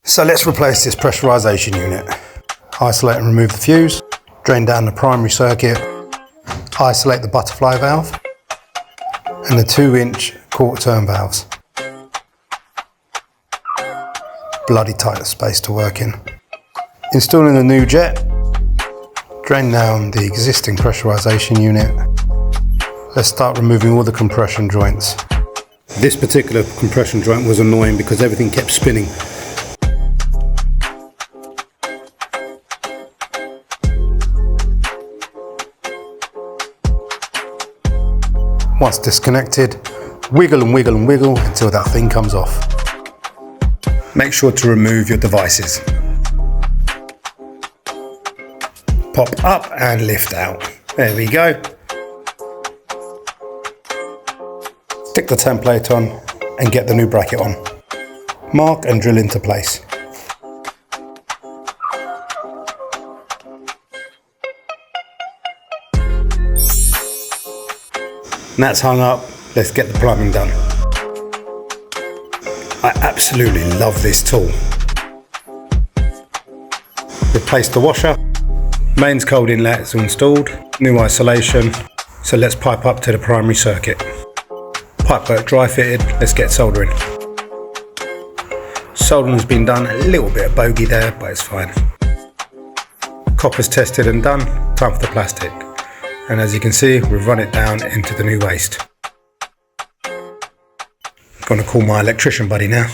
So let's replace this pressurization unit. Isolate and remove the fuse, drain down the primary circuit, isolate the butterfly valve and the 2-inch quarter turn valves. Bloody tight space to work in. Installing a new jet, drain down the existing pressurization unit. Let's start removing all the compression joints. This particular compression joint was annoying because everything kept spinning. Once disconnected, wiggle and wiggle and wiggle until that thing comes off. Make sure to remove your devices. Pop up and lift out. There we go. Stick the template on and get the new bracket on. Mark and drill into place. And that's hung up, let's get the plumbing done. I absolutely love this tool. Replace the washer, mains cold inlet is installed, new isolation, so let's pipe up to the primary circuit. Pipework dry fitted, let's get soldering. Soldering's been done, a little bit of bogey there, but it's fine. Copper's tested and done, time for the plastic. And as you can see, we've run it down into the new waste. Gonna call my electrician buddy now.